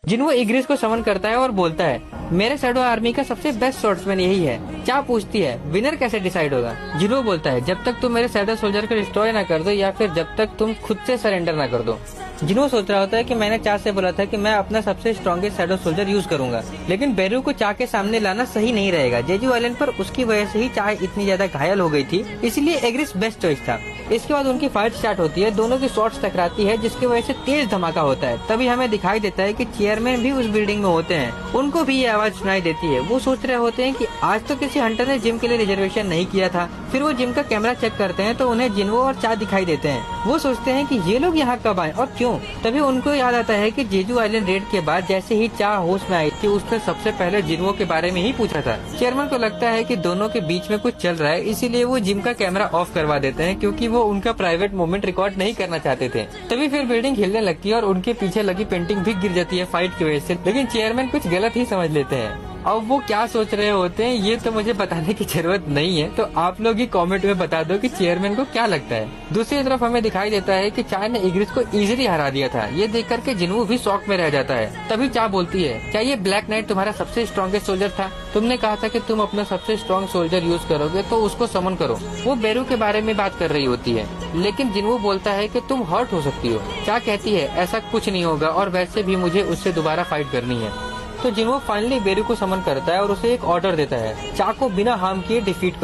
जिन्हो इग्रिस को समन करता है और बोलता है, मेरे शैडो आर्मी का सबसे बेस्ट स्वॉर्ड्समैन यही है। चा पूछती है, विनर कैसे डिसाइड होगा? जिन्हो बोलता है, जब तक तुम मेरे शैडो सोल्जर को डिस्ट्रॉय ना कर दो या फिर जब तक तुम खुद से सरेंडर ना कर दो। जिन्हो सोच रहा होता है कि मैंने चा से बोला था कि मैं अपना सबसे स्ट्रॉन्गेस्ट शैडो सोल्जर यूज करूंगा, लेकिन बेरू को चा के सामने लाना सही नहीं रहेगा। जेजू आइलैंड पर उसकी वजह से ही चा इतनी ज्यादा घायल हो गई थी, इसलिए एग्रिस बेस्ट चॉइस था। इसके बाद उनकी फाइट स्टार्ट होती है, दोनों की शॉट्स टकराती है जिसकी वजह से तेज धमाका होता है। तभी हमें दिखाई देता है कि चेयरमैन भी उस बिल्डिंग में होते हैं, उनको भी ये आवाज सुनाई देती है। वो सोच रहे होते हैं कि आज तो किसी हंटर ने जिम के लिए रिजर्वेशन नहीं किया था। फिर वो जिम का कैमरा चेक करते हैं तो उन्हें जिन्हो और चा दिखाई देते हैं। वो सोचते हैं कि ये लोग यहाँ कब आए और क्यों। तभी उनको याद आता है कि जेजू आइलैंड रेड के बाद जैसे ही चा होश में आई थी, उसने सबसे पहले जिन्हो के बारे में ही पूछा था। चेयरमैन को लगता है कि दोनों के बीच में कुछ चल रहा है, इसीलिए वो जिम का कैमरा ऑफ करवा देते हैं क्योंकि वो उनका प्राइवेट मोमेंट रिकॉर्ड नहीं करना चाहते थे। तभी फिर बिल्डिंग हिलने लगती है और उनके पीछे लगी पेंटिंग भी गिर जाती है फाइट की वजह से, लेकिन चेयरमैन कुछ गलत ही समझ लेते हैं। अब वो क्या सोच रहे होते हैं ये तो मुझे बताने की जरूरत नहीं है, तो आप लोग ही कमेंट में बता दो कि चेयरमैन को क्या लगता है। दूसरी तरफ हमें दिखाई देता है कि चा ने इग्रिस को इजीली हरा दिया था। ये देख करके जिन्हो भी शॉक में रह जाता है। तभी चा बोलती है, क्या ये ब्लैक नाइट तुम्हारा सबसे स्ट्रॉन्गेस्ट सोल्जर था? तुमने कहा था कि तुम अपना सबसे स्ट्रॉन्ग सोल्जर यूज करोगे तो उसको समन करो। वो बेरू के बारे में बात कर रही होती है, लेकिन जिन्हो बोलता है कि तुम हर्ट हो सकती हो। चा कहती है, ऐसा कुछ नहीं होगा और वैसे भी मुझे उससे दोबारा फाइट करनी है। तो जिन्हो फाइनली बेरू को समन करता है और उसे एक ऑर्डर देता है, चा को बिना हार्म किए डिफीट करो।